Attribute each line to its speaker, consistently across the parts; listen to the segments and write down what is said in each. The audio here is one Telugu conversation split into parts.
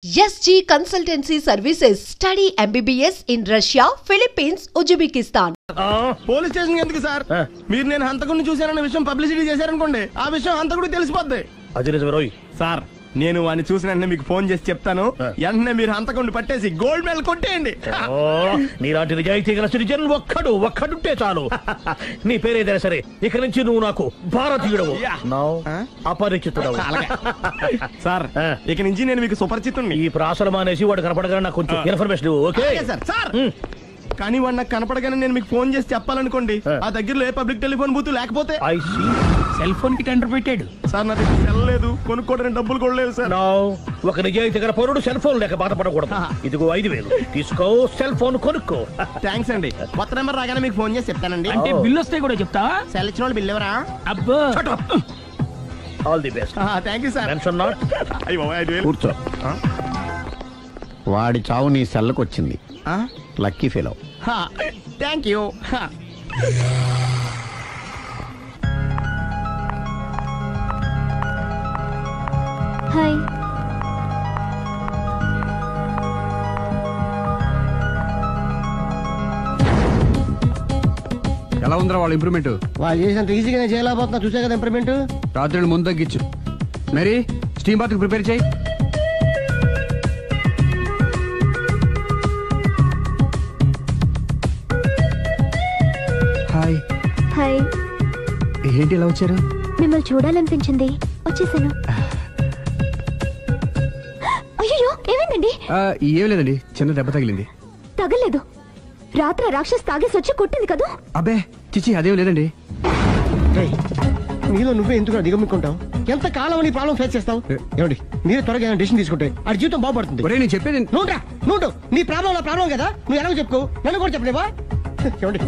Speaker 1: SG Consultancy Services. Study MBBS in Russia, Philippines, Uzbekistan.
Speaker 2: Police station ఎందుకు సార్? మీరు నేను హంతకుడిని చూశానన్న విషయం పబ్లిసిటీ చేశారనుకోండి, ఆ విషయం హంతకుడికి తెలిసిపోద్ది.
Speaker 3: అది నిజమే రోయ్.
Speaker 2: సార్ నేను వాడిని చూసిన వెంటనే మీకు ఫోన్ చేసి చెప్తాను. వెంటనే మీరు హంతకుడిని పట్టేసి గోల్డ్ మెడల్ కొట్టేయండి.
Speaker 3: నీలాంటి నిజాయితీ గల సిటిజన్ ఒక్కడుంటే చాలు. నీ పేరేదైనా సరే ఇక నుంచి నువ్వు నాకు భారతీయుడవు, అపరిచితుడవు.
Speaker 2: సార్ ఇక నుంచి నేను మీకు సుపరిచితుడిని.
Speaker 3: ఈ ప్రాసలు మానేసి వాడు కనపడగానే నాకు కొంచెం ఇన్ఫర్మేషన్. Okay
Speaker 2: sir. సార్ కానీ వాడు నాకు కనపడగానే నేను మీకు ఫోన్ చేసి చెప్పాలనుకోండి, ఆ దగ్గరలో ఏ పబ్లిక్ టెలిఫోన్ బూత్ లేకపోతే
Speaker 3: సెల్ ఫోన్ కి టెండర్ పెట్టాడు
Speaker 2: సార్. నాకు సెల్ లేదు, కొనుక్కోవడానికి డబ్బులు కూడా లేదు సార్.
Speaker 3: ఒక నిజాయితీ గల పౌరుడు సెల్ ఫోన్ లేక బాధపడకూడదు. ఇదిగో 5,000 తీసుకో, సెల్ ఫోన్ కొనుక్కో.
Speaker 2: థ్యాంక్స్ అండి. కొత్త నెంబర్ రాగానే మీకు ఫోన్ చేసి చెప్తానండి.
Speaker 4: అంటే బిల్లు వస్తే కూడా చెప్తా.
Speaker 2: సెల్ ఇచ్చిన వాళ్ళు బిల్ ఎవరా?
Speaker 4: అబ్బో
Speaker 3: all the best.
Speaker 2: Thank you sir.
Speaker 3: Tension not.
Speaker 5: కూర్చో. వాడి చావు నీ సెల్లకు వచ్చింది. Lucky fellow.
Speaker 2: Thank you.
Speaker 6: Hi.
Speaker 7: ఎలా ఉందిరా వాళ్ళ ఇంప్రూవ్మెంట్?
Speaker 2: వాళ్ళు చేసినంత ఈజీగానే చేయలేకపోతున్నా. చూసే కదా ఇంప్రూవ్మెంట్.
Speaker 7: రాత్రి ముందు తగ్గించు. మరి స్టీమ్ బాత్ ప్రిపేర్ చేయి. హాయ్.
Speaker 6: హాయ్.
Speaker 7: ఏంటి ఎలా వచ్చారు?
Speaker 6: మిమ్మల్ని చూడాలనిపించింది, వచ్చేసాను. అయ్యో ఏమైందండి?
Speaker 7: ఏం లేదండి, చిన్న దెబ్బ తగిలింది.
Speaker 6: తగలేదు. రాత్రి రాక్షస్ తాగేసి వచ్చి కొట్టింది కదా?
Speaker 7: అబ్బే చిచి అదేం లేదండి.
Speaker 2: నీలో నువ్వే ఎందుకు దిగమ్ముకుంటావు? ఎంత కాలం నీ ప్రాబ్లం ఫేస్ చేస్తావు? ఏమండి మీరు త్వరగా డిసిషన్ తీసుకుంటే ఆ జీవితం బాగుపడుతుంది.
Speaker 7: నేను చెప్పేది
Speaker 2: నువ్వు నీ ప్రాబ్లం కదా, నువ్వు ఎలాగో చెప్పుకో, నన్ను కూడా చెప్పలేవా? ఏమండి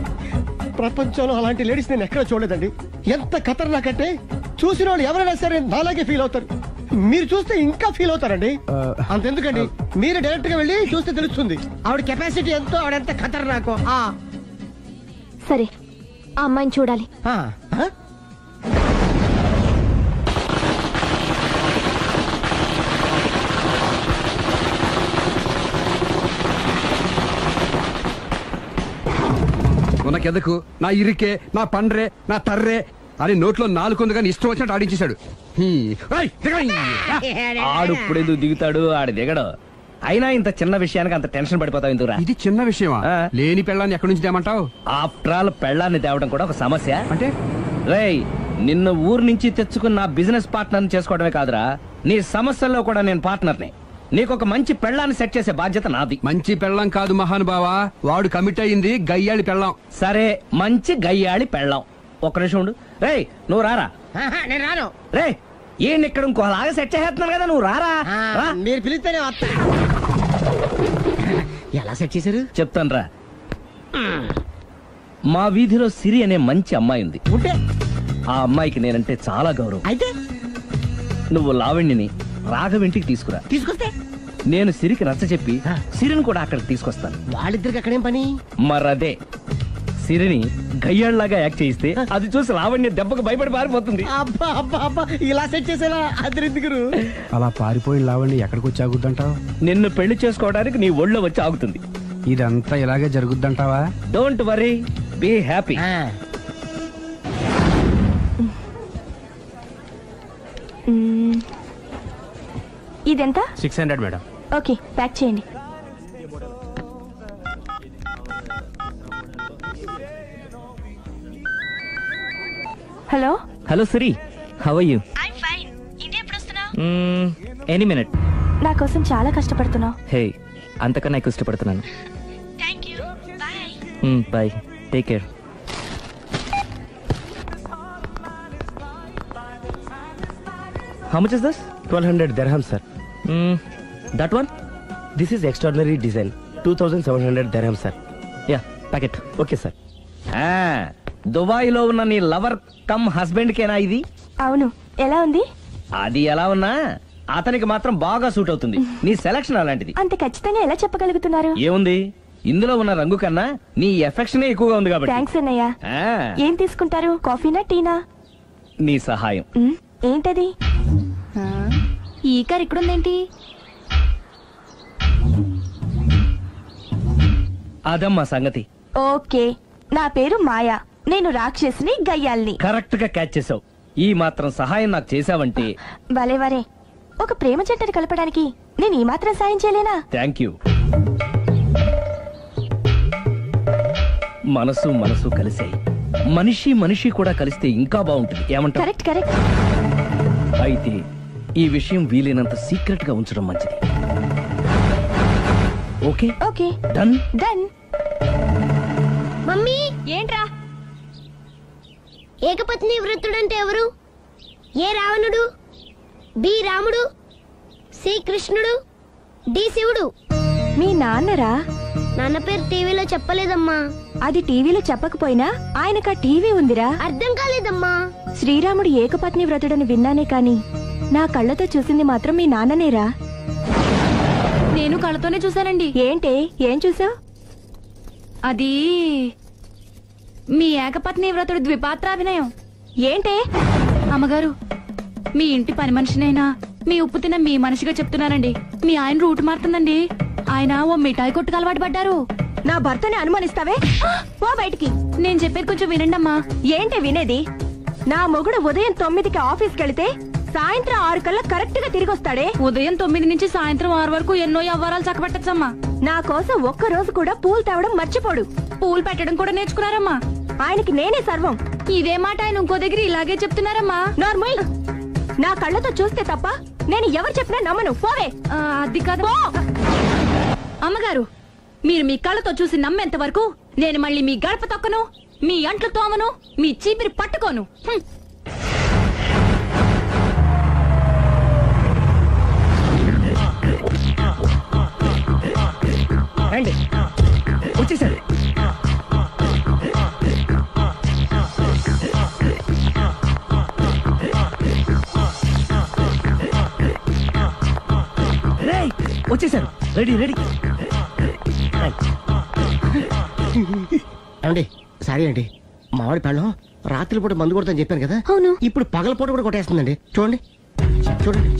Speaker 2: ప్రపంచంలో అలాంటి లేడీస్ నేను ఎక్కడ చూడలేదండి. ఎంత ఖతర్నాకంటే చూసిన వాళ్ళు ఎవరైనా సరే నాలాగే ఫీల్ అవుతారు. మీరు చూస్తే ఇంకా ఫీల్ అవుతారండి. అంతెందుకండి, మీరు డైరెక్ట్ గా వెళ్ళి చూస్తే తెలుస్తుంది ఆవిడ కెపాసిటీ ఎంతో, ఆవిడెంత ఖతర్నాకో.
Speaker 6: సరే, ఆ అమ్మాయిని చూడాలి.
Speaker 7: నాకెందుకు, నా ఇరికే, నా పండ్రే, నా తర్రే అని నోట్లో నాలుగుంది కానీ ఇష్టం వచ్చినట్టు ఆడించేశాడు.
Speaker 4: ఆడు ఇప్పుడు ఎందుకు దిగుతాడు? ఆడు దిగడు. అయినా ఇంత చిన్న విషయానికి అంత టెన్షన్ పడిపోతావు ఎందుకురా?
Speaker 7: ఇది చిన్న విషయమా? లేని పెళ్ళాన్ని ఎక్కడి నుంచి తేమంటావు?
Speaker 4: ఆఫ్టర్ ఆల్ పెళ్ళాన్ని తేవడం కూడా ఒక సమస్య.
Speaker 7: అంటే
Speaker 4: రేయ్, నిన్ను ఊరు నుంచి తెచ్చుకున్న నా బిజినెస్ పార్ట్నర్ చేసుకోవడమే కాదురా, నీ సమస్యల్లో కూడా నేను పార్ట్నర్ని. నీకు ఒక మంచి పెళ్ళాన్ని సెట్ చేసే బాధ్యత నాది.
Speaker 7: మంచి పెళ్ళం కాదు మహానుభావా, వాడు కమిట్ అయ్యింది గయ్యాళి పెళ్ళం.
Speaker 4: సరే, మంచి గయ్యాళి పెళ్ళాం. ఒక్క నిమిషం ఉండు. రేయ్ నువ్వు రారా.
Speaker 2: నేను రాను.
Speaker 4: రే ఈయన ఇక్కడ ఇంకోలాగా సెట్ చేస్తున్నాను కదా, నువ్వు రారా.
Speaker 2: మీరు పిలిస్తేనే వస్తా. ఎలా సెట్ చేశారు
Speaker 4: చెప్తాను రా. మా వీధిలో సిరి అనే మంచి అమ్మాయి ఉంది.
Speaker 2: ఉంటే
Speaker 4: ఆ అమ్మాయికి నేనంటే చాలా గౌరవం.
Speaker 2: అయితే
Speaker 4: నువ్వు లావణ్యని రాఘవింటికి
Speaker 2: తీసుకొస్తే
Speaker 4: నేను సిరికి నచ్చ చెప్పి సిరిని కూడా అక్కడికి తీసుకొస్తాను.
Speaker 2: వాళ్ళిద్దరికి అక్కడేం పని?
Speaker 4: మరదే సిరిని గయ్యాళ్ళలాగా యాక్ట్ చేయిస్తే అది చూసి లావణ్య దెబ్బకు భయపడి పారిపోతుంది.
Speaker 2: అబ్బా అబ్బా అబ్బా, ఇలా సెట్ చేసేలా అద్దెందుకు?
Speaker 7: అలా పారిపోయిన లావండి ఎక్కడికి వచ్చి ఆగుద్దంటావు?
Speaker 4: నిన్ను పెళ్లి చేసుకోవడానికి నీ ఒళ్ళో వచ్చి ఆగుతుంది.
Speaker 7: ఇదంతా ఇలాగే జరుగుద్దంటావా?
Speaker 4: Don't worry, be happy.
Speaker 6: ఇదెంత?
Speaker 7: 600 మేడం.
Speaker 6: ఓకే, ప్యాక్ చేయండి. Hello
Speaker 4: hello Siri, how are you?
Speaker 6: I fine. ఇంటి ఎప్పుడు వస్తున్నావ్?
Speaker 4: Any minute.
Speaker 6: నా కోసం చాలా కష్టపడుతున్నావు.
Speaker 4: హే, అంతకన్నా ఎక్కువ ఇష్టపడుతున్నాను.
Speaker 6: Thank you. By.
Speaker 4: By, take care. How much is this?
Speaker 8: 1200 dirham, sir.
Speaker 4: That one?
Speaker 8: This is extraordinary design. 2700 dirham, sir.
Speaker 4: Yeah, pack it.
Speaker 8: Okay, sir.
Speaker 4: Dubai లో ఉన్న నీ లవర్ కమ్ హస్బెండ్ కేనా ఇది?
Speaker 6: అవును. ఎలా ఉంది?
Speaker 4: అది ఎలా ఉన్నా అతనికి మాత్రం బాగా సూట్ అవుతుంది. నీ సెలక్షన్ అలాంటిది.
Speaker 6: అంత ఖచ్చితంగా ఎలా చెప్పగలుగుతున్నారు?
Speaker 4: ఏముంది, ఇందులో ఉన్న రంగు కన్నా నీ ఎఫెక్షన్ ఎక్కువగా ఉంది కాబట్టి.
Speaker 6: థాంక్స్ అన్నయ్య. ఏం తీసుకుంటారు, కాఫీనా టీనా?
Speaker 4: నీ సహాయం.
Speaker 6: ఏంటది? ఈ కార్ ఇక్కడుందేంటి?
Speaker 4: అదమ్మా సంగతి.
Speaker 6: ఓకే, నా పేరు మాయా, నేను రాక్షసిని గయ్యాల్ని.
Speaker 4: కరెక్ట్ గా క్యాచ్ చేసావు. ఈ మాత్రం సహాయం నాకు చేసావంటే.
Speaker 6: వలే వరే, ఒక ప్రేమ జంటని కలపడానికి నేను ఈ మాత్రం సాయం చేయలేనా?
Speaker 4: Thank you. మనసు మనసు కలిసాయి, మనిషి మనిషి కూడా కలిస్తే ఇంకా బాగుంటుంది. ఏమంటావు?
Speaker 6: Correct correct.
Speaker 4: అయితే ఈ విషయం వీలైనంత సీక్రెట్ గా ఉంచడం మంచిది. Okay
Speaker 6: okay,
Speaker 4: done
Speaker 6: done.
Speaker 9: Mummy,
Speaker 6: ఏంట్రా?
Speaker 9: ఏకపత్ని వ్రతుడంటే ఎవరు? ఏ రావణుడు, బి రాముడు, సి కృష్ణుడు, డి శివుడు.
Speaker 6: మీ నాన్నరా?
Speaker 9: నాన్న పేరు టీవీలో చెప్పలేదమ్మా.
Speaker 6: అది టీవీలో చెప్పకపోయినా ఆయనకా టీవీ ఉందిరా.
Speaker 9: అర్థం కాలేదమ్మా.
Speaker 6: శ్రీరాముడు ఏకపత్ని వ్రతుడని విన్నానే కాని నా కళ్ళతో చూసింది మాత్రం మీ నాన్ననేరా.
Speaker 10: నేను కళ్ళతోనే చూశానండి.
Speaker 6: ఏంటే, ఏం చూసావు?
Speaker 10: అది మీ ఏకపత్ని వ్రతుడు ద్విపాత్రాభినయం.
Speaker 6: ఏంటే?
Speaker 10: అమ్మగారు, మీ ఇంటి పని మనిషినైనా మీ ఉప్పు తిన్న మీ మనిషిగా చెప్తున్నానండి. మీ ఆయన రూట్ మారుతుందండి. ఆయన ఓ మిఠాయి కొట్టుకు అలవాటు పడ్డారు.
Speaker 6: నా భర్తని అనుమానిస్తావే? పో బయటికి.
Speaker 10: నేను చెప్పేది కొంచెం వినండి అమ్మా.
Speaker 6: ఏంటి వినేది? నా మొగుడు ఉదయం 9కి ఆఫీస్కి వెళితే సాయంత్రం 6 కల్లా కరెక్ట్ గా తిరిగి వస్తాడే.
Speaker 10: ఉదయం 9 నుంచి సాయంత్రం 6 వరకు ఎన్నో వ్యవహారాలు చక్కబెట్టచ్చమ్మా.
Speaker 6: నా కోసం ఒక్క రోజు కూడా పూలు తేవడం మర్చిపోడు.
Speaker 10: పూలు పెట్టడం కూడా నేర్చుకున్నారమ్మా.
Speaker 6: ఆయనకి నేనే సర్వం.
Speaker 10: ఇదే మాట ఆయన ఇంకో దగ్గర ఇలాగే చెప్తున్నారమ్మా.
Speaker 6: నార్మల్, నా కళ్ళతో చూస్తే తప్ప నేను ఎవరు చెప్పినా నమ్మను. పోవే.
Speaker 10: అది కాదు అమ్మగారు, మీరు మీ కళ్ళతో చూసి నమ్మేంత వరకు నేను మళ్ళీ మీ గడప తొక్కను, మీ అంట్లు తోమను, మీ చీపిరి పట్టుకోను.
Speaker 2: రండి, వచ్చేసారు.
Speaker 3: వచ్చేసారు. Ready ready.
Speaker 2: ఏమండి, సారీ అండి, మామిడి పళ్ళం రాత్రిపూట మందు కొడతాను చెప్పాను కదా.
Speaker 6: అవును.
Speaker 2: ఇప్పుడు పగలపూట కూడా కొట్టేస్తుందండి. చూడండి చూడండి.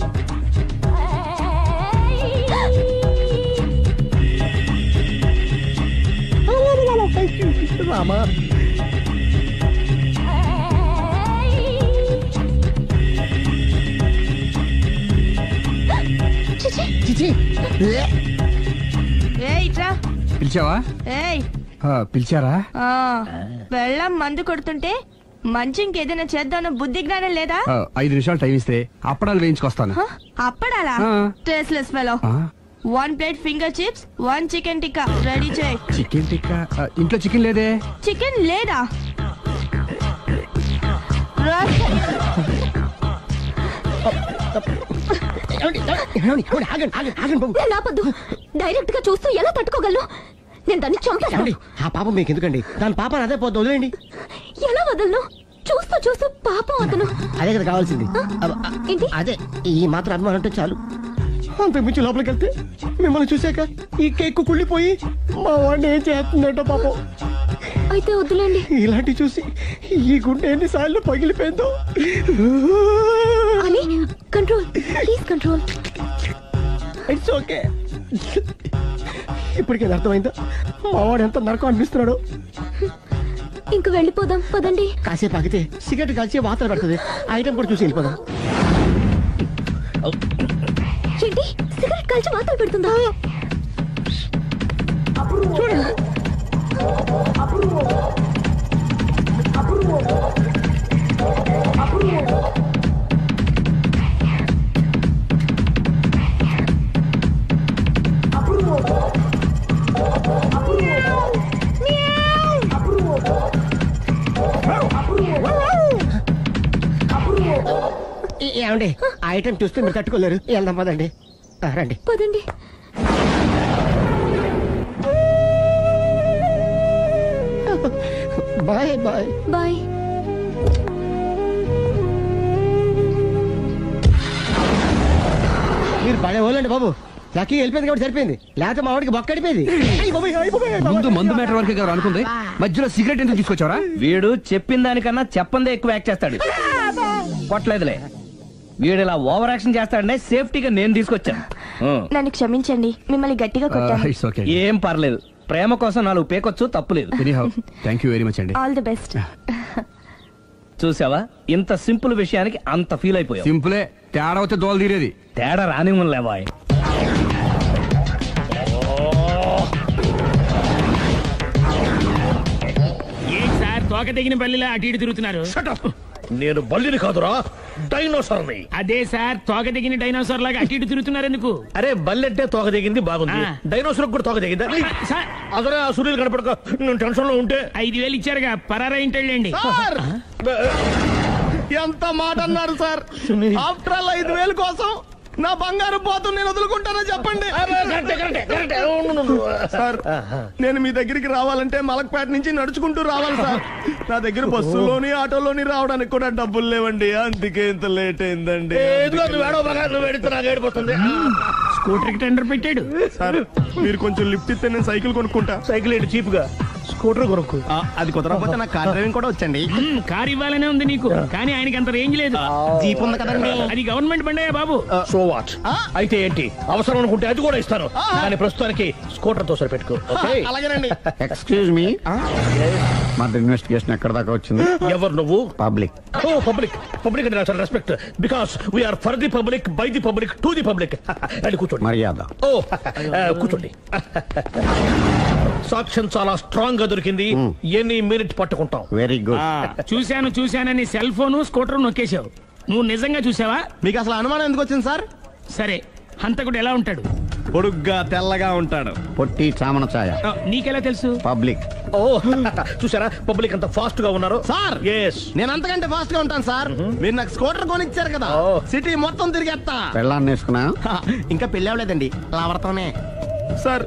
Speaker 2: రామా, చిచి.
Speaker 7: పిలిచావా? పిలిచారా?
Speaker 6: వెళ్ళం మందు కొడుతుంటే మంచి ఇంకేదైనా చేద్దామన్న బుద్ధి జ్ఞానం లేదా?
Speaker 7: 5 నిమిషాలు టైం ఇస్తే అప్పడాలు వేయించుకొస్తాను.
Speaker 6: అప్పడాలా? Tasteless fellow. 1 plate finger chips, 1 chicken tikka ready చేయి.
Speaker 7: చికెన్ టిక్కా? ఇంట్లో చికెన్ లేదే.
Speaker 6: చికెన్ లేదా?
Speaker 9: నాపద్దు, డైరెక్ట్ గా చూస్తూ ఎలా తట్టుకోగలను? నేను దాన్ని చంపాను.
Speaker 2: ఆ పాపం మీకు ఎందుకండి? దాని పాప అదే పోతుంది, వదిలేండి.
Speaker 9: ఎలా వదలను? చూస్తూ చూస్తూ పాపం అతను.
Speaker 2: అదే కదా కావాల్సింది.
Speaker 9: ఏంటి?
Speaker 2: అదే, ఈ మాత్రం అభిమానం అంటే చాలు. అంతకుమించి లోపలికి వెళ్తే మిమ్మల్ని చూసాక ఈ కేక్ కుళ్ళిపోయి మా వాడిని ఏం చేస్తుందంటో పాపం.
Speaker 9: అయితే వద్దులేండి.
Speaker 2: ఇలాంటి చూసి ఈ గుండె ఎన్నిసార్లు పగిలిపోయిందో.
Speaker 9: అని control, please control.
Speaker 2: It's okay. ఇప్పటికే అర్థమైందా మా వాడు ఎంత నరకం అనిపిస్తున్నాడు?
Speaker 9: ఇంక వెళ్ళిపోదాం పదండి.
Speaker 2: కాసేపు ఆగితే సిగరెట్ కలిసి వాతలు పెడుతుంది. ఐటమ్ కూడా చూసి వెళ్ళిపోదాం.
Speaker 9: ఏంటి, సిగరెట్ కాల్చి వాతలు పెడుతుందా?
Speaker 2: చూడండి. ఏమండి, ఐటమ్ చూస్తే మీరు తట్టుకోలేరు. వెళ్దాం పదండి. రండి
Speaker 9: పదండి.
Speaker 2: Bye bye
Speaker 9: bye.
Speaker 2: మీరు పడే వాళ్ళండి బాబు. లక్కీ వెళ్ళిపోయింది కాబట్టి సరిపోయింది, లేకపోతే మా వాడికి బొక్క అడిపోయింది.
Speaker 7: ముందు మందు మ్యాటర్ వరకే కదా అనుకుంది, మధ్యలో సిగరెట్ ఎందుకు తీసుకొచ్చావరా?
Speaker 4: వీడు చెప్పిన దానికన్నా చెప్పందే ఎక్కువ యాక్ట్ చేస్తాడు. కొట్టలేదులే, వీడు ఇలా ఓవర్ యాక్షన్ చేస్తాడనే సేఫ్టీగా నేను తీసుకొచ్చాను.
Speaker 6: నన్ను క్షమించండి, మిమ్మల్ని గట్టిగా కొట్టాను.
Speaker 7: It's okay.
Speaker 4: ఏం పర్లేదు, ప్రేమ కోసం 4 పేకొచ్చు, తప్పులేదు.
Speaker 7: థ్యాంక్ యూ వెరీ మచ్ అండి.
Speaker 6: All the best.
Speaker 4: చూసావా, ఇంత సింపుల్ విషయానికి అంత ఫీల్ అయిపోయావు.
Speaker 7: సింపులే, తేడా వస్తే దోలు తీరేది.
Speaker 4: తేడా రాని లేవాయ్.
Speaker 11: తోక తెగిన బల్లిలా అటు ఇటు తిరుగుతున్నారు.
Speaker 3: నేను బల్లిని కాదురా, డైనోసార్ని.
Speaker 11: అదే సార్, తోక తెగిన డైనోసార్ లాగా అటు ఇటు తిరుగుతున్నారు ఎందుకు?
Speaker 3: అరే బల్లెట్టే తోక తెగింది బాగుంది, డైనోసార్ కూడా తోక తెగిందా? అదరే ఆ సూర్యులు కనపడక నేను టెన్షన్ లో ఉంటే
Speaker 11: 5,000 ఇచ్చారుగా, పరారా ఇంటండి.
Speaker 2: ఎంత మాట అన్నారు సార్? ఆఫ్టర్ ఆల్ 5,000 కోసం నా బంగారు పోతు నేను వదులుకుంటానో చెప్పండి సార్. నేను మీ దగ్గరికి రావాలంటే మలక్పేట నుంచి నడుచుకుంటూ రావాలి సార్. నా దగ్గర బస్సులోని ఆటోలోని రావడానికి కూడా డబ్బులు లేవండి, అందుకే ఇంత లేట్ అయిందండి.
Speaker 11: స్కూటర్ కి టెండర్ పెట్టాడు
Speaker 2: సార్. మీరు కొంచెం లిఫ్ట్ ఇస్తే నేను సైకిల్ కొనుక్కుంటా.
Speaker 3: సైకిల్ ఏంటి చీప్ గా, స్కూటర్ కొనుక్కు.
Speaker 2: అది కుదరకపోతే నాకు కార్ డ్రైవింగ్ కూడా వచ్చండి.
Speaker 11: కార్ ఇవ్వాలనే ఉంది నీకు, కానీ ఆయనకి అంత రేంజ్ లేదు.
Speaker 2: జీప్ ఉంది కదండి.
Speaker 11: అది గవర్నమెంట్ బండయా బాబు.
Speaker 3: So what? అయితే ఏంటి, అవసరం అనుకుంటే అది కూడా ఇస్తాను, కానీ ప్రస్తుతానికి స్కూటర్ తో సరిపెట్టుకో.
Speaker 2: అలాగేనండి.
Speaker 5: ఎక్స్క్యూజ్ మీ, మన ఇన్వెస్టిగేషన్ ఎక్కడ దాకా వచ్చింది?
Speaker 3: ఎవరు నువ్వు?
Speaker 5: పబ్లిక్.
Speaker 3: ఓ పబ్లిక్. పబ్లిక్ అంటే నాకు respect, because we are for the public, by the public, to the public. అది కూర్చోండి.
Speaker 5: మర్యాద.
Speaker 3: ఓ కూర్చోండి. సాక్ష్యం చాలా స్ట్రాంగ్ గా దొరికింది, ఎన్ని మినిట్ పట్టుకుంటాం.
Speaker 5: Very good.
Speaker 11: చూశానని సెల్ ఫోన్ స్కూటర్ నొక్కేశావు. నువ్వు నిజంగా చూసావా?
Speaker 2: మీకు అసలు అనుమానం ఎందుకు వచ్చింది సార్?
Speaker 11: సరే, హంతకుడు ఎలా ఉంటాడు?
Speaker 2: పొడుగ్గా తెల్లగా ఉంటాడు.
Speaker 5: పొట్టి చామన ఛాయ.
Speaker 11: నీకెలా తెలుసు?
Speaker 5: పబ్లిక్.
Speaker 3: ఓ చూసారా, పబ్లిక్ అంత ఫాస్ట్ గా ఉన్నారు
Speaker 2: సార్. నేను అంతకంటే ఫాస్ట్ గా ఉంటాను సార్. మీరు నాకు స్కూటర్ కొనిచ్చారు కదా, సిటీ మొత్తం తిరిగేస్తా.
Speaker 5: పెళ్ళాన్ని వేసుకున్నా?
Speaker 2: ఇంకా పెళ్లి అవ్వలేదండి, లావర్తోనే. సార్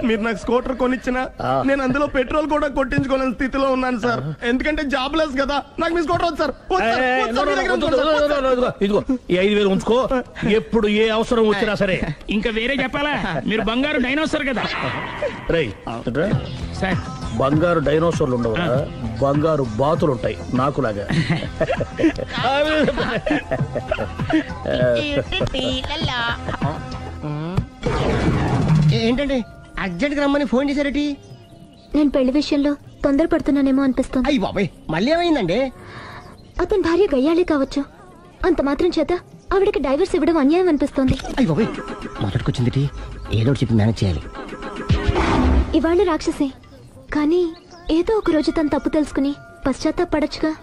Speaker 2: మీరు నాకు స్కూటర్ కొనిచ్చినా నేను అందులో పెట్రోల్ కూడా కొట్టించుకోలేని స్థితిలో ఉన్నాను సార్. ఎందుకంటే జాబ్ లెస్ కదా, నాకు మీ స్కూటర్ వద్దు సార్.
Speaker 3: ఇదిగో ఈ 5,000 ఉంచుకో, ఎప్పుడు ఏ అవసరం వచ్చినా సరే.
Speaker 11: ఇంకా వేరే చెప్పాలా? మీరు బంగారు డైనోసార్ కదా.
Speaker 3: రై
Speaker 11: సార్,
Speaker 3: బంగారు డైనోసార్లు ఉండవు, బంగారు బాతులు ఉంటాయి నాకులాగా.
Speaker 2: ఏంటండి అర్జెంట్ గా రమ్మని ఫోన్ చేశారటి?
Speaker 9: నేను పెళ్లి విషయంలో తొందరపడుతున్నానేమో అనిపిస్తుంది.
Speaker 2: అయ్యి బాబాయ్, మళ్ళీ ఏమైందండి?
Speaker 9: అతని భార్య గయ్యాళే కావచ్చు, అంత మాత్రం చేత ఆవిడకి డైవర్స్ ఇవ్వడం అన్యాయం అనిపిస్తోంది.
Speaker 2: అయ్యి బాబాయ్, మొదటికొచ్చింది ఏదో చెప్పి మేనేజ్ చేయాలి.
Speaker 9: ఇవాళ రాక్షసే, కానీ ఏదో ఒక రోజు తను తప్పు తెలుసుకుని పశ్చాత్తాపడొచ్చుగా.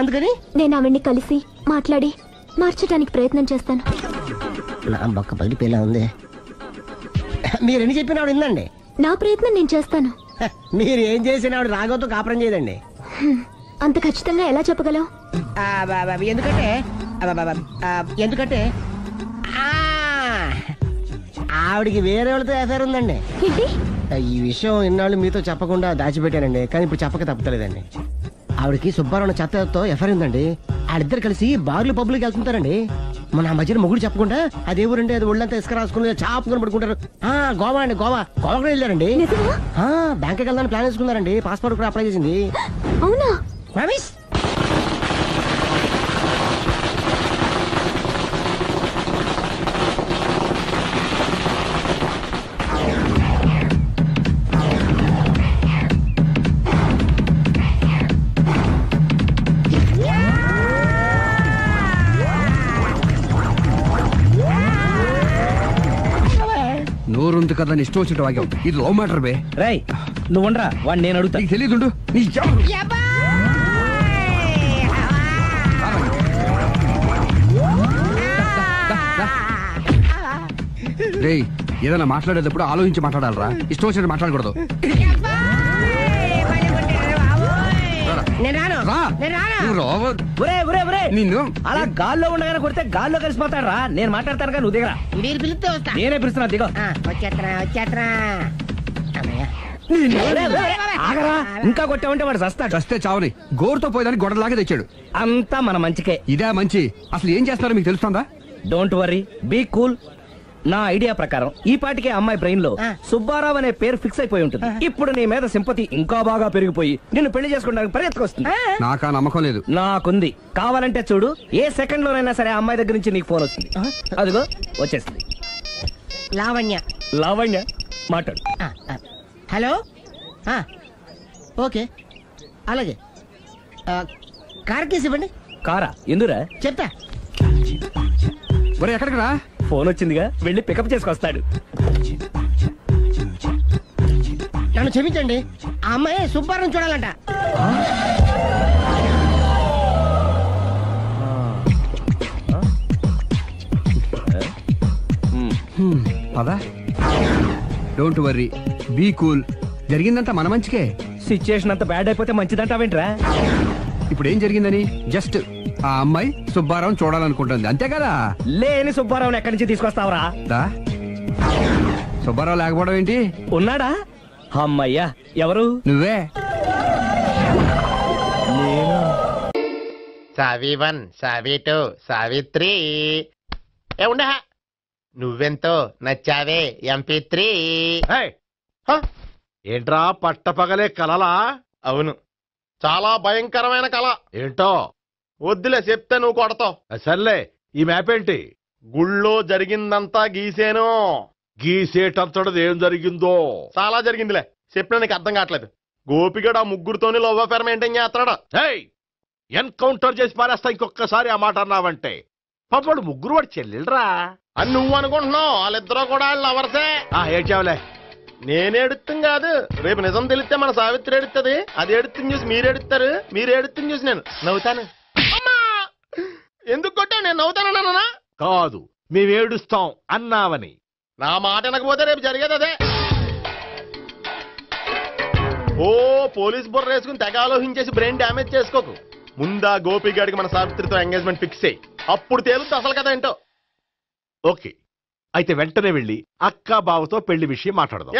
Speaker 2: అందుకని
Speaker 9: నేను ఆవిడ్ని కలిసి మాట్లాడి మార్చడానికి ప్రయత్నం చేస్తాను.
Speaker 2: నా బొక్క పగిలిపోయేలా ఉంది. మీరెన్ని చెప్పిన ఆవిడ ఇందండి.
Speaker 9: నా ప్రయత్నం నేను చేస్తాను.
Speaker 2: మీరు ఏం చేసిన ఆవిడ రాగోతో కాపురం చేయదండి.
Speaker 9: అంత ఖచ్చితంగా ఎలా చెప్పగలవు?
Speaker 2: ఎందుకంటే ఆవిడికి వేరే వాళ్ళతో ఎఫైర్ ఉందండి. ఈ విషయం ఇన్నాళ్ళు మీతో చెప్పకుండా దాచిపెట్టానండి, కానీ ఇప్పుడు చెప్పక తప్పలేదండి. ఆవిడకి సుబ్బారావు చెత్తతో ఎఫైర్ ఉందండి. వాళ్ళిద్దరు కలిసి బార్లు పబ్లిక్ వెళ్తుంటారండి. మన మధ్యన మొగుడు చెప్పకుండా అదే ఊరండి, అది ఒళ్ళంతా ఇసుక రాసుకుని చాపుకొని పడుకుంటారు. గోవా అండి, గోవా కూడా వెళ్ళారండి. బ్యాంక్కి వెళ్దాని ప్లాన్ వేసుకున్నారండి. పాస్పోర్ట్ కూడా అప్లై చేసింది.
Speaker 9: అవునా?
Speaker 7: నోరుంది కదా ఇష్టం వచ్చినట్టు వాక్యం. ఇది లవ్ మ్యాటర్ బే.
Speaker 4: రై నువ్వు ఉండరా, వాడు నేను అడుగుతా.
Speaker 7: నీకు తెలియదుండు. రేయ్, ఏదైనా మాట్లాడేటప్పుడు ఆలోచించి మాట్లాడాలరా, ఇష్టం వచ్చినట్టు మాట్లాడకూడదు.
Speaker 4: నిన్ను అలా గాల్లో ఉండగానే కొడితే గాల్లో కలిసిపోతాడు రా. నేను మాట్లాడతాను కానీ నువ్వు దిగరా.
Speaker 2: మీరు పిలిస్తే వస్తా.
Speaker 4: నేనే పిలుస్తున్నా, దిగో. ఆగరా, ఇంకా కొట్టామంటే వాడు చస్తాడు.
Speaker 7: చస్తే చావని, గోరుతో పోయేదాన్ని గొడవలాగే తెచ్చాడు.
Speaker 4: అంతా మన మంచికే.
Speaker 7: ఇదే మంచి. అసలు ఏం చేస్తారో మీకు తెలుస్తుందా?
Speaker 4: Don't worry, be cool. నా ఐడియా ప్రకారం ఈ పాటికే అమ్మాయి బ్రెయిన్ లో సుబ్బారావు అనే పేరు ఫిక్స్ అయిపోయి ఉంటుంది. ఇప్పుడు నీ మీద సింపతి ఇంకా బాగా పెరిగిపోయి నిన్ను పెళ్లి చేసుకోవడానికి పరిగెత్తుకొస్తుంది.
Speaker 7: నాకా నమ్మకం లేదు.
Speaker 4: నాకుంది. కావాలంటే చూడు, ఏ సెకండ్ లోనైనా సరే అమ్మాయి దగ్గర నుంచి నీకు ఫోన్ వస్తుంది. అదిగో వచ్చేస్తుంది.
Speaker 2: లావణ్య.
Speaker 4: లావణ్య మాట్లాడు.
Speaker 2: హలో ఓకే అలాగే కార్ కేసు ఇవ్వండి.
Speaker 4: కారా ఎందురా
Speaker 2: చెప్తా.
Speaker 7: ఒరే ఎక్కడికి రా?
Speaker 4: ఫోన్ వచ్చిందిగా, వెళ్ళి పికప్ చేసుకొస్తాడు.
Speaker 2: నన్ను క్షమించండి, ఆ అమ్మాయి సుబ్బారం చూడాలంట.
Speaker 7: పదా, డోంట్ వర్రీ, బీ కూల్. జరిగిందంతా మన మంచికే.
Speaker 4: సిచ్యుయేషన్ అంత బ్యాడ్ అయిపోతే మంచిదంటావేంట్రా?
Speaker 7: ఇప్పుడు ఏం జరిగిందని జస్ట్ ఆ అమ్మాయి సుబ్బారావు చూడాలనుకుంటుంది, అంతే కదా?
Speaker 4: లేని సుబ్బారావుని ఎక్కడి నుంచి తీసుకొస్తావరా?
Speaker 7: సుబ్బారావు లేకపోవడం ఏంటి?
Speaker 4: ఉన్నాడా? అమ్మయ్యా, ఎవరు?
Speaker 7: నువ్వే.
Speaker 12: సావి 1, సావి 2, సావిత్రి. ఉండ నువ్వెంతో నచ్చావే MP3.
Speaker 3: ఏంట్రా పట్టపగలే కలలా?
Speaker 12: అవును, చాలా భయంకరమైన కళ.
Speaker 3: ఏంటో
Speaker 12: వద్దులే, చెప్తే నువ్వు కొడతావు.
Speaker 3: సర్లే, ఈ మ్యాప్ ఏంటి?
Speaker 12: గుళ్ళో జరిగిందంతా గీసేను.
Speaker 3: గీసేటంతటది ఏం జరిగిందో?
Speaker 12: చాలా జరిగిందిలే, చెప్పినా నీకు అర్థం కావట్లేదు. గోపిగడు ఆ ముగ్గురుతోని లవ్ అఫేర్ మెయింటైన్ చేస్తున్నాడు.
Speaker 3: ఎన్కౌంటర్ చేసి పారేస్తా ఇంకొకసారి ఆ మాట అన్నావంటే. పాపడు ముగ్గురు వాడు చెల్లెలరా
Speaker 12: అని నువ్వు అనుకుంటున్నావు, వాళ్ళిద్దరూ కూడా లవర్సే.
Speaker 3: ఏడ్చావులే.
Speaker 12: నేనేడుతుంది కాదు, రేపు నిజం తెలిస్తే మన సావిత్రి ఎడుతుంది. అది ఎడుతుంది చూసి మీరు ఎడుతారు, మీరు ఎడుతుంది చూసి నేను నవ్వుతాను. ఎందుకు కొట్టా? నేను నవ్వుతానన్నా
Speaker 3: కాదు, మేమేడుస్తాం అన్నావని.
Speaker 12: నా మాట వినకపోతే రేపు జరిగేది అదే. ఓ పోలీస్ బుర్ర వేసుకుని తెగ ఆలోచించేసి బ్రెయిన్ డ్యామేజ్ చేసుకోకు. ముందా గోపిగాడికి మన సావిత్రితో ఎంగేజ్మెంట్ ఫిక్స్ అయ్యి అప్పుడు తేలుతుంది అసలు కదా ఏంటో.
Speaker 3: ఓకే, అయితే వెంటనే వెళ్ళి అక్క బావతో పెళ్లి విషయం మాట్లాడదాం.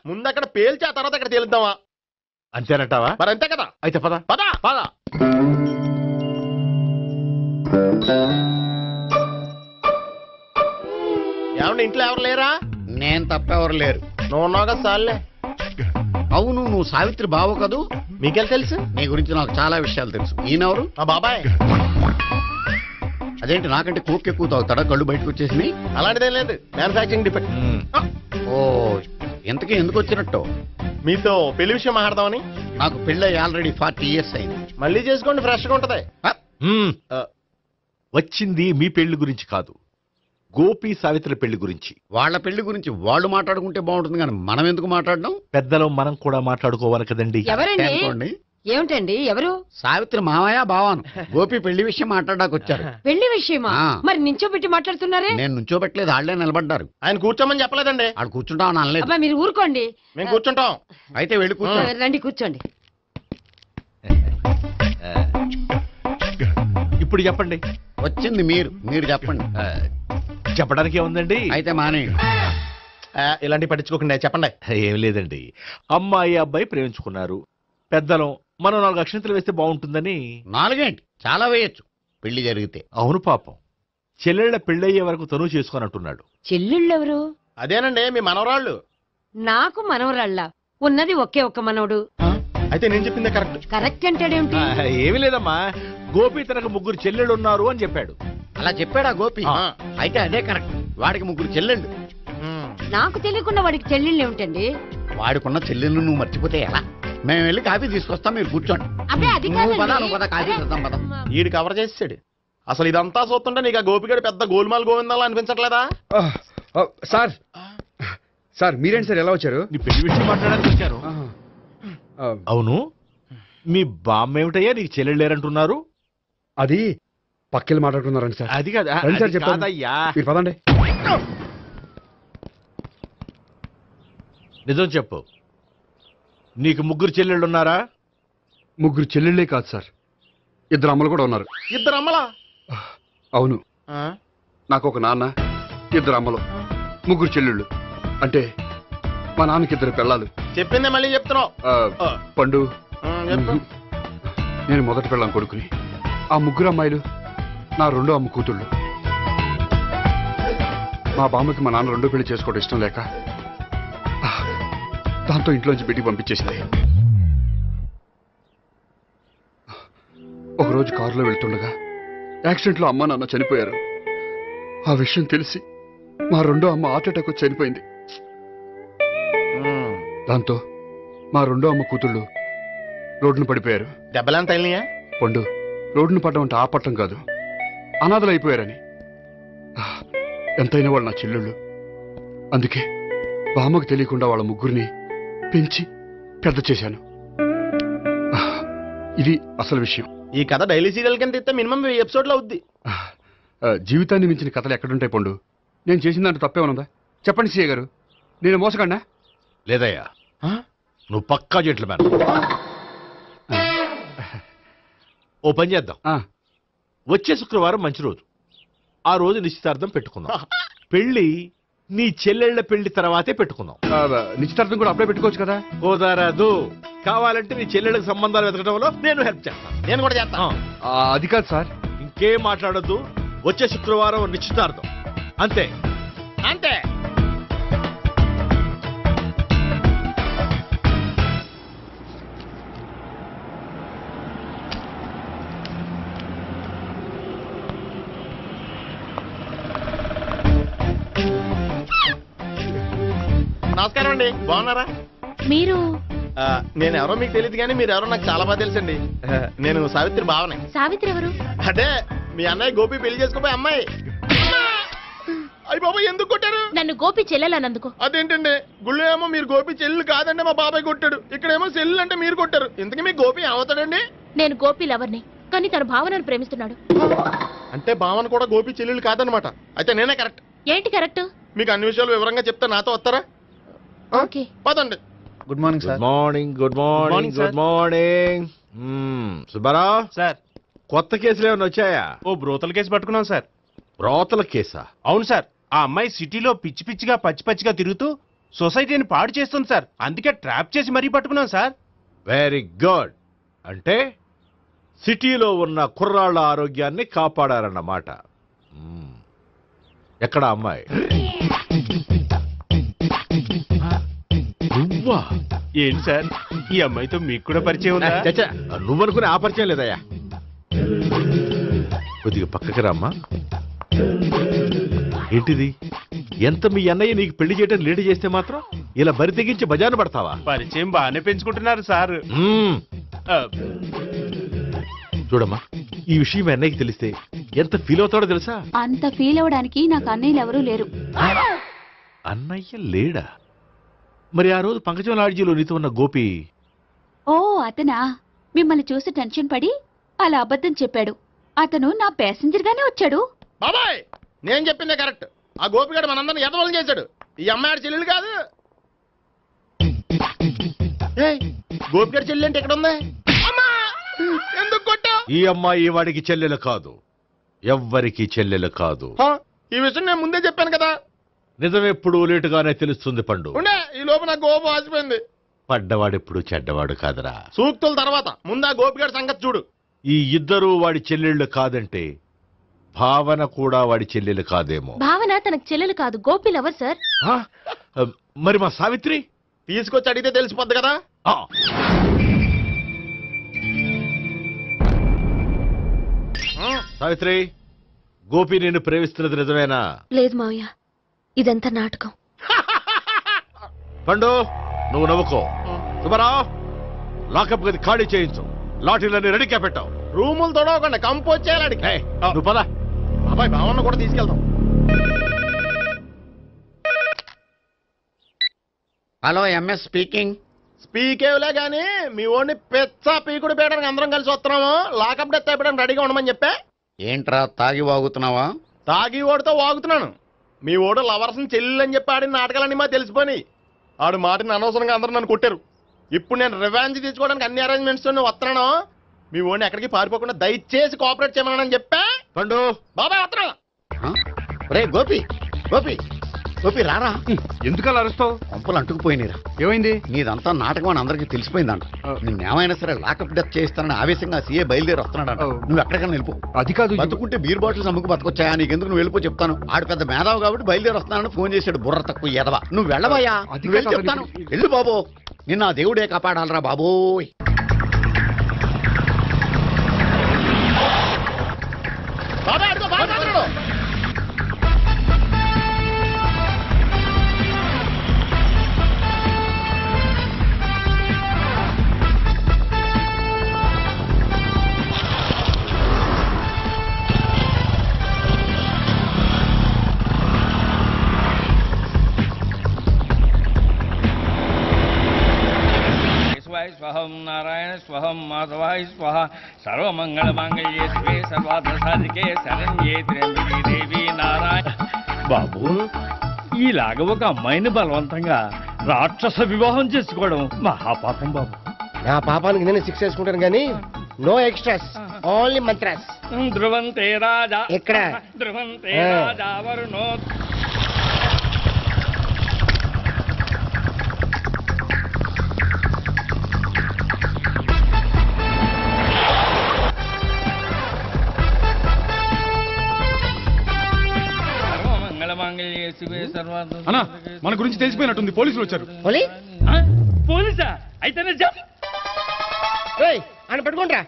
Speaker 12: ముందు అక్కడ పేల్చి ఆ తర్వాత అక్కడ తేలుద్దామా?
Speaker 3: అంతేనంటావా?
Speaker 12: మరి అంతే కదా.
Speaker 3: అయితే పద
Speaker 12: పద పద. ఏమండి, ఇంట్లో ఎవరు లేరా?
Speaker 5: నేను తప్పెవరు లేరు.
Speaker 12: నువ్వు ఉన్నావు కదా సార్లే.
Speaker 5: అవును, నువ్వు సావిత్రి బావ కదూ?
Speaker 12: మీకెళ్ళి తెలుసు?
Speaker 5: నీ గురించి నాకు చాలా విషయాలు తెలుసు. ఈయనెవరు?
Speaker 12: మా బాబాయ్.
Speaker 5: అదేంటి నాకంటే కోక్ ఎక్కువ తాగుతాడా? కళ్ళు బయటకు వచ్చేసినాయి.
Speaker 12: అలాంటిదేం లేదు, మ్యానుఫాక్చరింగ్ డిఫెక్ట్.
Speaker 5: ఓ, ఇంతకీ ఎందుకు వచ్చినట్టు?
Speaker 12: మీతో పెళ్లి విషయం మాట్లాడదామని.
Speaker 5: నాకు పెళ్ళి ఆల్రెడీ 40 years అయింది.
Speaker 12: మళ్ళీ చేసుకోండి, ఫ్రెష్ గా ఉంటది.
Speaker 3: వచ్చింది మీ పెళ్లి గురించి కాదు, గోపి సావిత్రి పెళ్లి గురించి.
Speaker 5: వాళ్ళ పెళ్లి గురించి వాళ్ళు మాట్లాడుకుంటే బాగుంటుంది, కానీ మనం ఎందుకు మాట్లాడడం?
Speaker 3: పెద్దలో మనం కూడా మాట్లాడుకోవాలి కదండి.
Speaker 5: ఎవరండి?
Speaker 13: ఏమిటండి? ఎవరు?
Speaker 5: సావిత్రి మామయ్య బావాను. గోపి పెళ్లి విషయం మాట్లాడడానికి వచ్చారు.
Speaker 13: పెళ్లి విషయమా? మరి నించోబెట్టి మాట్లాడుతున్నారే?
Speaker 5: నేను నుంచోబెట్టలేదు, ఆళ్లే నిలబడ్డారు.
Speaker 12: ఆయన కూర్చోమని చెప్పలేదండి.
Speaker 5: ఆడు కూర్చుంటామని అనలేదు.
Speaker 13: అబ్బా, మీరు ఊరుకోండి.
Speaker 12: మేము కూర్చుంటాం.
Speaker 5: అయితే వెళ్ళి కూర్చోండి.
Speaker 13: రండి కూర్చోండి.
Speaker 3: ఇప్పుడు చెప్పండి.
Speaker 5: వచ్చింది మీరు చెప్పండి.
Speaker 3: చెప్పడానికి ఏముందండి?
Speaker 5: అయితే మానేయండి.
Speaker 12: ఇలాంటివి పట్టించుకోకుండా చెప్పండి.
Speaker 3: ఏం లేదండి, అమ్మాయి అబ్బాయి ప్రేమించుకున్నారు. పెద్దలం మనం 4 అక్షంతలు వేస్తే బాగుంటుందని.
Speaker 5: 4 ఏంటి, చాలా వేయచ్చు పెళ్లి జరిగితే.
Speaker 3: అవును, పాపం చెల్లెళ్ళ పెళ్ళయ్యే వరకు తను చేసుకొని అంటున్నాడు.
Speaker 13: చెల్లెళ్ళెవరు?
Speaker 12: అదేనండి, మీ మనవరాళ్ళు.
Speaker 13: నాకు మనవరాళ్ళ? ఉన్నది ఒకే ఒక్క మనవడు.
Speaker 12: అయితే నేను చెప్పిందే కరెక్ట్.
Speaker 13: కరెక్ట్ అంటాడేమిటి?
Speaker 3: ఏమీ లేదమ్మా, గోపి తనకు 3 చెల్లెళ్ళు ఉన్నారు అని చెప్పాడు.
Speaker 5: అలా చెప్పాడా గోపి? అయితే అదే కరెక్ట్. వాడికి 3 చెల్లెళ్ళు.
Speaker 13: నాకు తెలియకుండా వాడికి చెల్లెళ్ళు ఏమిటండి?
Speaker 5: వాడికున్న చెల్లెళ్ళు నువ్వు మర్చిపోతే ఎలా? మేము వెళ్ళి కాఫీ తీసుకొస్తాం, మీరు కూర్చోండి.
Speaker 13: అబ్బే, అది కాదండి.
Speaker 5: కాఫీ చేద్దాం పద.
Speaker 12: ఈడు కవర్ చేసాడు. అసలు ఇదంతా చూస్తుంటే నీకు ఆ గోపిగడు పెద్ద గోల్మాల్ గోవిందాలు అనిపించట్లేదా?
Speaker 7: సార్ మీరేంటి సార్ ఎలా వచ్చారు?
Speaker 3: నీ పెళ్లి విషయం మాట్లాడడానికి వచ్చాను. అవును, మీ బామ్మ ఏమిటయ్యా నీకు చెల్లెళ్ళు లేరంటున్నారు?
Speaker 7: అది పక్కెళ్ళి మాట్లాడుకున్నారండి సార్.
Speaker 3: అది కాదు
Speaker 7: సార్, చెప్పండి. మీరు పదండి.
Speaker 3: నిజం చెప్పు, నీకు 3 చెల్లెళ్ళు ఉన్నారా?
Speaker 7: 3 చెల్లెళ్ళే కాదు సార్, 2 అమ్మలు కూడా ఉన్నారు.
Speaker 12: 2 అమ్మలా?
Speaker 7: అవును, నాకు ఒక నాన్న, 2 అమ్మలు, 3 చెల్లెళ్ళు. అంటే మా నాన్నకి 2 పిల్లలు.
Speaker 12: చెప్పిందే మళ్ళీ చెప్తున్నావు.
Speaker 7: పండు, నేను మొదటి పిల్లం కొడుకుని. ఆ 3 అమ్మాయిలు నా 2వ అమ్మ కూతుళ్ళు. మా బామ్మకి మా నాన్న 2వ పెళ్లి చేసుకోవడం ఇష్టం లేక దాంతో ఇంట్లోంచి పెట్టి పంపించేసింది. ఒకరోజు కారులో వెళ్తుండగా యాక్సిడెంట్లో అమ్మ నాన్న చనిపోయారు. ఆ విషయం తెలిసి మా 2వ అమ్మ హార్ట్ అటాక్ వచ్చి చనిపోయింది. దాంతో మా రెండో అమ్మ కూతుళ్ళు రోడ్డును పడిపోయారు.
Speaker 12: దెబ్బలంత అయినాయా?
Speaker 7: పండు, రోడ్డును పడడం అంటే ఆపట్టం కాదు, అనాథలు అయిపోయారని. ఎంతైనా వాళ్ళు నా చెల్లెళ్ళు. అందుకే బామ్మకు తెలియకుండా వాళ్ళ ముగ్గురిని పెంచి పెద్ద చేశాను. ఇది అసలు విషయం.
Speaker 12: ఈ కథ డైలీ సీరియల్ కింద ఇస్తే మినిమం ఎపిసోడ్లో అవుద్ది.
Speaker 7: జీవితాన్ని మించిన కథలు ఎక్కడుంటాయి పండు? నేను చేసిన దాంట్లో తప్పేమనుందా? చెప్పండి సీఏ గారు, నేను మోసగండా?
Speaker 14: లేదయ్యా, నువ్వు పక్కా జెంట్లమన్. ఓ పని చేద్దాం, వచ్చే శుక్రవారం మంచి రోజు, ఆ రోజు నిశ్చితార్థం పెట్టుకుందాం. పెళ్లి నీ చెల్లెళ్ల పెళ్లి తర్వాతే పెట్టుకుందాం.
Speaker 7: నిశ్చితార్థం కూడా అప్పుడే పెట్టుకోవచ్చు కదా?
Speaker 14: కుదరదు. కావాలంటే నీ చెల్లెళ్ళకి సంబంధాలు వెతకడంలో నేను హెల్ప్ చేస్తాను.
Speaker 12: నేను కూడా చేస్తాను.
Speaker 7: అది కాదు సార్.
Speaker 14: ఇంకేం మాట్లాడద్దు, వచ్చే శుక్రవారం నిశ్చితార్థం, అంతే
Speaker 12: అంతే. నమస్కారం అండి, బాగున్నారా?
Speaker 10: మీరు
Speaker 12: నేను ఎవరో మీకు తెలియదు కానీ మీరు ఎవరో నాకు చాలా బాగా తెలుసండి. నేను సావిత్రి బావనే.
Speaker 10: సావిత్రి ఎవరు?
Speaker 12: అదే మీ అన్నయ్య గోపి పెళ్లి చేసుకోపోయి అమ్మాయి. అయ్యి బాబాయ్, ఎందుకు కొట్టారు?
Speaker 10: నన్ను గోపి చెల్లెలన్నందుకు.
Speaker 12: అదేంటండి, గుళ్ళు ఏమో మీరు గోపి చెల్లు కాదండి మా బాబాయ్ కొట్టాడు, ఇక్కడేమో చెల్లు అంటే మీరు కొట్టారు. ఇంతకీ మీ గోపి ఏమవుతాడండి?
Speaker 10: నేను గోపి లవర్ని, కానీ తన భావనను ప్రేమిస్తున్నాడు.
Speaker 12: అంటే భావన కూడా గోపి చెల్లెలు కాదనమాట. అయితే నేనే కరెక్ట్.
Speaker 10: ఏంటి కరెక్ట్?
Speaker 12: మీకు అన్ని విషయాలు వివరంగా చెప్తా, నాతో వస్తారా?
Speaker 10: ఓకే,
Speaker 12: పదండి.
Speaker 14: Good morning sir. Morning, good morning, good morning. Subbarao sir, కొత్త కేసులు ఏమైనా వచ్చాయా?
Speaker 15: ఓ బ్రోతల కేసు పట్టుకున్నాం సార్.
Speaker 14: బ్రోతల కేసా?
Speaker 15: అవును సార్, ఆ అమ్మాయి సిటీలో పిచ్చి పిచ్చిగా పచ్చి పచ్చిగా తిరుగుతూ సొసైటీని పాడు చేస్తుంది సార్. అందుకే ట్రాప్ చేసి మరీ పట్టుకున్నాం సార్.
Speaker 14: Very good. అంటే సిటీలో ఉన్న కుర్రాళ్ళ ఆరోగ్యాన్ని కాపాడారన్నమాట. ఎక్కడ అమ్మాయి? నువ్వా?
Speaker 15: ఏంటి సార్, ఈ అమ్మాయితో మీకు కూడా పరిచయం ఉందా?
Speaker 14: నువ్వనుకునే ఆ పరిచయం లేదయ్యా. కొద్దిగా పక్కకి రామ్మా. ఏంటిది? ఎంత మీ అన్నయ్య నీకు పెళ్లి చేయడం లేట్ చేస్తే మాత్రం ఇలా బరి తెగించి బజారు పడతావా?
Speaker 15: పరిచయం బాగానే పెంచుకుంటున్నారు సార్.
Speaker 14: చూడమ్మా, ఈ విషయం మీ అన్నయ్యకి తెలిస్తే ఎంత ఫీల్ అవుతాడో తెలుసా?
Speaker 10: అంత ఫీల్ అవడానికి నాకు అన్నయ్యలు ఎవరూ లేరు.
Speaker 14: అన్నయ్య లేడా? మరి ఆ రోజు పంకజం లాడ్జీలో నీతో ఉన్న గోపి?
Speaker 10: ఓ అతనా? మిమ్మల్ని చూసి టెన్షన్ పడి అలా అబద్ధం చెప్పాడు. అతను నా ప్యాసింజర్ గానే వచ్చాడు.
Speaker 12: బాబాయ్, నేను చెప్పిందే కరెక్ట్. ఆ గోపిగాడు మనందరిని ఎదవలం చేశాడు. ఈ అమ్మాయి చెల్లెలు కాదు. గోపిగాడి చెల్లి అంటే ఎక్కడ ఉంది? ఎందుకు కొట్టా?
Speaker 14: ఈ అమ్మాయి వాడికి చెల్లెలు కాదు, ఎవ్వరికి చెల్లెలు కాదు.
Speaker 12: ఈ విషయం నేను ముందే చెప్పాను కదా.
Speaker 14: నిజమెప్పుడు లేటుగానే తెలుస్తుంది పండు.
Speaker 12: ఈ లోపు నా గోపు ఆసిపోయింది.
Speaker 14: పడ్డవాడెప్పుడు చెడ్డవాడు కాదురా.
Speaker 12: సూక్తుల తర్వాత ముందు ఆ గోపిగాడి సంగతి చూడు.
Speaker 14: ఈ ఇద్దరు వాడి చెల్లెళ్ళు కాదంటే భావన కూడా వాడి చెల్లెలు కాదేమో.
Speaker 10: భావన తనకు చెల్లెలు కాదు, గోపి లవర్ సార్.
Speaker 14: మరి మా సావిత్రి?
Speaker 12: తీసుకొచ్చి అడిగితే తెలిసిపోద్ది కదా.
Speaker 14: సావిత్రి, గోపి నిన్ను ప్రేమిస్తున్నది నిజమేనా?
Speaker 9: లేదు మావయ్య, ఇదంతా నాటకం.
Speaker 14: పండు, నువ్వు నవ్వుకో. సుబ్బారావు, లాకప్ గది ఖాళీ చేయించు. లాఠీలన్నీ రెడీగా పెట్టావు.
Speaker 12: రూములు తొడవకుండా కంపోజ్ చేయాలి.
Speaker 14: నువ్వు పద.
Speaker 12: అబ్బాయి భావన కూడా తీసుకెళ్తాం.
Speaker 5: Hello, MS speaking.
Speaker 12: స్పీకేవ్లే గానీ మీ ఓడిని పెచ్చ పీకుడు పేయడానికి అందరం కలిసి వస్తున్నాము. లాకప్ డెత్ అయిపోయడానికి రెడీగా ఉండమని చెప్పా.
Speaker 5: ఏంట్రా తాగి వాగుతున్నావా?
Speaker 12: తాగి ఓడితో వాగుతున్నాను. మీ ఓడు లవర్స్ని చెల్లెలు అని చెప్పి ఆడిన నాటకాలన్నీ మా తెలిసిపోయి ఆడు మాటని అనవసరంగా అందరూ నన్ను కొట్టారు. ఇప్పుడు నేను రివెంజ్ తీసుకోవడానికి అన్ని అరేంజ్మెంట్స్ వస్తున్నాను. మీ ఓడిని ఎక్కడికి పారిపోకుండా దయచేసి కోఆపరేట్ చేయమని చెప్పా.
Speaker 14: పండు
Speaker 12: బాబాయ్ వస్తున్నా.
Speaker 5: రే గోపి, గోపి, గోపి రారా.
Speaker 7: ఎందుకలా అరుస్తావు?
Speaker 5: కొంపలు అంటుకుపోయినరా.
Speaker 7: ఏమైంది?
Speaker 5: నీదంతా నాటకం అని అందరికీ తెలిసిపోయిందంట. నిన్నేమైనా సరే లాకప్ డెత్ చేస్తానని ఆవేశంగా సీఏ బయలుదేరి వస్తున్నాడు. నువ్వు ఎక్కడికైనా వెళ్ళిపో.
Speaker 7: అది కాదు,
Speaker 5: బతుకుంటే బీర్ బాటిల్స్ అమ్ముకు బతకొచ్చాయా? నీకెందుకు? నువ్వు వెళ్ళిపో చెప్తాను. ఆడు పెద్ద మేధావు కాబట్టి బయలుదేరి వస్తున్నానని ఫోన్ చేశాడు. బుర్ర తక్కువ ఎదవా. నువ్వు వెళ్ళవయ్యా. నువ్వు వెళ్ళి చెప్తాను. వెళ్ళు బాబో, నిన్న ఆ దేవుడే కాపాడాలరా బాబోయ్.
Speaker 12: బాబాయ్ అడుగు, బాబాయ్ అడుగు.
Speaker 16: ఓం నారాయణ స్వహం మాధవాయ స్వహ సర్వమంగళమాంగళ్యే శివే సర్వార్థ సాధికే శరణ్యే త్ర్యంబకే దేవి నారాయణ. బాబు, ఇలాగ ఒక అమ్మాయిని బలవంతంగా రాక్షస వివాహం చేసుకోవడం మహాపాపం బాబు.
Speaker 2: నా పాపానికి నేను శిక్ష చేసుకుంటాను కానీ నో ఎక్స్ట్రాస్, ఓన్లీ మంత్రాస్.
Speaker 16: ధ్రువంతే రాజా
Speaker 2: ఎక్కడ?
Speaker 16: ధ్రువంతే రాజా వరుణో.
Speaker 17: అన్నా, మన గురించి తెలిసిపోయినట్టుంది, పోలీసులు వచ్చారు.
Speaker 16: పోలీసా? అయితే
Speaker 2: ఆయన పట్టుకుంటా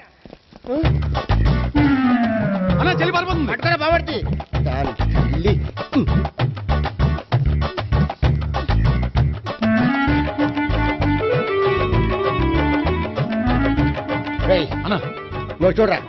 Speaker 17: అన్నా, చెల్లి పారిపోతుంది.
Speaker 2: పట్టుకోరా బాబర్తి.
Speaker 17: అన్నా
Speaker 2: నువ్వు చూడరా.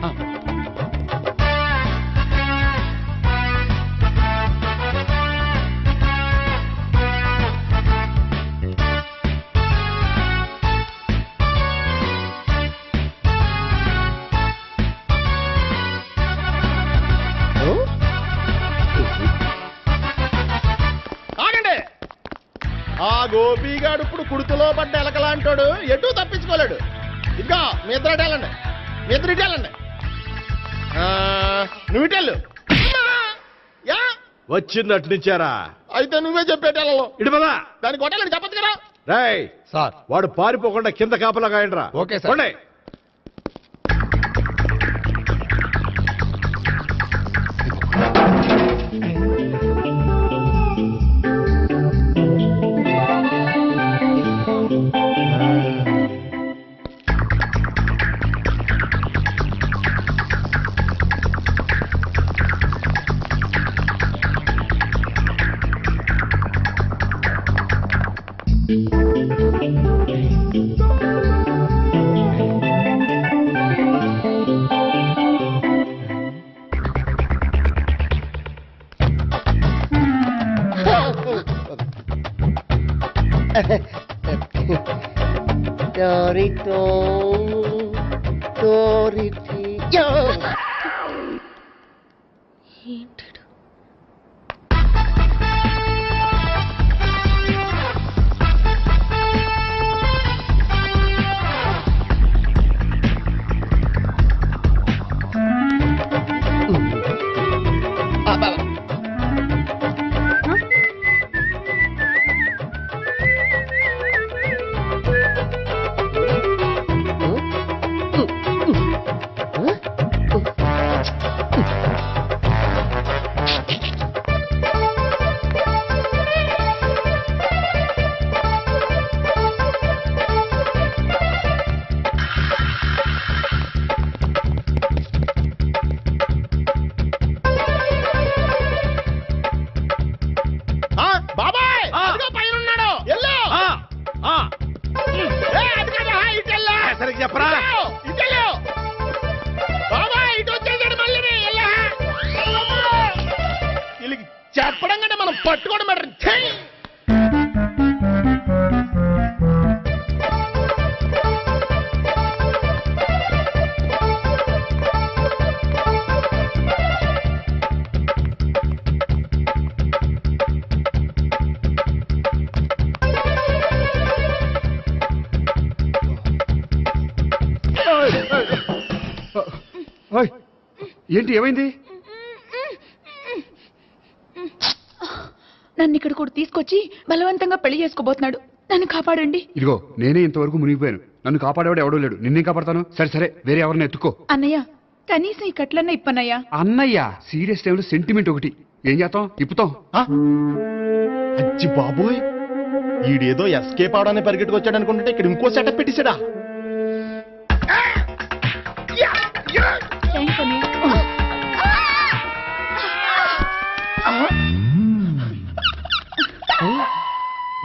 Speaker 12: ఆ గోపిగాడు ఇప్పుడు కుడుతులో పడ్డ ఎలకలాంటాడు, ఎటు తప్పించుకోలేడు. ఇంకా మీ ఇద్దరు ఇటెళ్ళండి, మీ ఇద్దరు ఇటెళ్ళండి. నువ్వు ఇటెళ్ళు.
Speaker 14: వచ్చిందటు నుంచారా?
Speaker 12: అయితే నువ్వే చెప్పేటెళ్ళలో
Speaker 14: ఇటు పదా.
Speaker 12: దానికి కొట్టాలని చెప్పదు కదా.
Speaker 14: రేయ్ సార్, వాడు పారిపోకుండా కింద కాపలా కాయండిరా.
Speaker 12: Okay sir. చెప్పడం కంటే మనం పట్టుకోవడం బెటర్.
Speaker 7: ఏంటి, ఏమైంది?
Speaker 18: నన్ను ఇక్కడ కూడా తీసుకొచ్చి బలవంతంగా పెళ్లి చేసుకోబోతున్నాడు. నన్ను కాపాడండి.
Speaker 7: ఇదిగో నేనే ఇంతవరకు మునిగిపోయాను. నన్ను కాపాడేవాడు ఎవడో లేడు. నిన్నే కాపాడతాను. సరే సరే, వేరే ఎవరిని ఎత్తుకో.
Speaker 18: అన్నయ్య, కనీసం ఈ కట్లన్నా ఇప్పన్నయ్యా.
Speaker 7: అన్నయ్య, సీరియస్ టైంలో సెంటిమెంట్ ఒకటి. ఏం చేస్తాం? ఇప్పుతాం.
Speaker 12: అచ్చి బాబోయ్, ఈడేదో ఎస్కేప్ అవడానికి పరిగెట్టుకొచ్చాడు అనుకుంటే ఇక్కడ ఇంకో సెటప్ పెట్టేశాడా?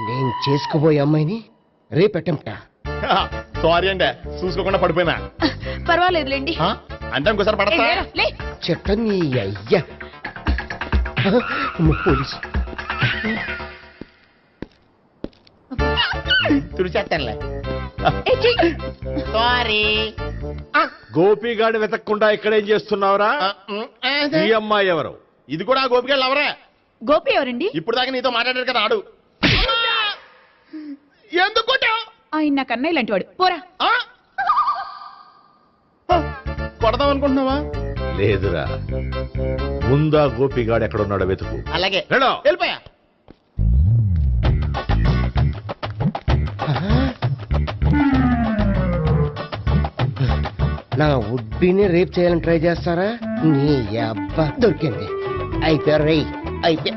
Speaker 2: నేను చేసుకోబోయే అమ్మాయిని రేపెట్టంట.
Speaker 12: సారీ అండి, చూసుకోకుండా పడిపోయినా.
Speaker 18: పర్వాలేదులేండి.
Speaker 12: అంటే ఇంకోసారి పడతా.
Speaker 2: చెట్టని అయ్యా పోలీసు
Speaker 12: తుడిచేస్తానులే. సారీ
Speaker 14: గోపిగాడి వెతకకుండా ఇక్కడేం చేస్తున్నావురా? ఈ అమ్మాయి ఎవరు?
Speaker 12: ఇది కూడా గోపిగాళ్ళు ఎవరే?
Speaker 18: గోపి ఎవరండి?
Speaker 12: ఇప్పుడు దాకా నీతో మాట్లాడారు కదా ఆడు. ఎందుకు
Speaker 18: ఆయన నాకు అన్నయ్య లాంటి వాడు. పోరా.
Speaker 12: కొడదాం అనుకుంటున్నావా?
Speaker 14: లేదురా, ముందా గోపిగాడు ఎక్కడున్నాడో వెతుకు.
Speaker 12: అలాగే
Speaker 14: వెళ్ళు.
Speaker 12: వెళ్ళిపోయా.
Speaker 2: నా ఉడ్బీని రేప్ చేయాలని ట్రై చేస్తారా? నీ అబ్బా దొరికింది. అయిపోయారు రై అయిపోయా.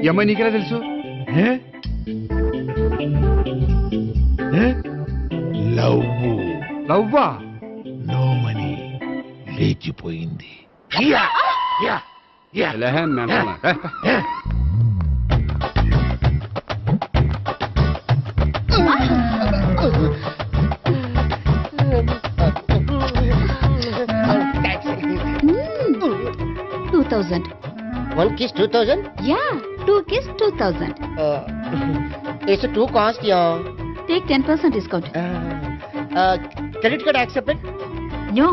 Speaker 17: ఈ అమ్మాయి నీకెలా తెలుసు? లవ్వా?
Speaker 14: నో మనీ లేచిపోయింది.
Speaker 2: One kiss 2000?
Speaker 10: Yeah, 2 kiss 2000.
Speaker 2: It's too cost, yeah.
Speaker 10: Take 10% discount.
Speaker 2: Credit card accepted?
Speaker 10: No.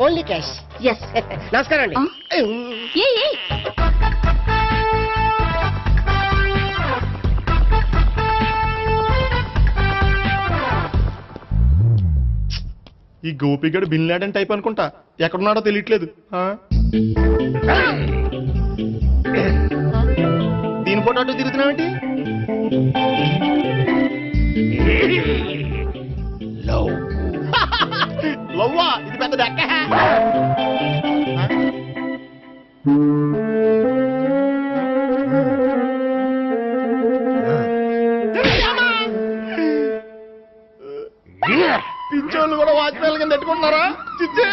Speaker 2: Only cash.
Speaker 10: Yes.
Speaker 2: నమస్కారం అండి.
Speaker 10: Hey.
Speaker 12: ఈ గోపిగడు బిన్ లాడెన్ టైప్ అనుకుంటా. ఎక్కడున్నాడో తెలియట్లేదు. దీని ఫోటో అటు తిరుగుతున్నావేంటి? లవ్వా? ఇది పెద్ద డెక్క. పిచ్చోళ్ళు కూడా వాచ్మెన్ కింద పెట్టుకుంటున్నారా? చిచ్చే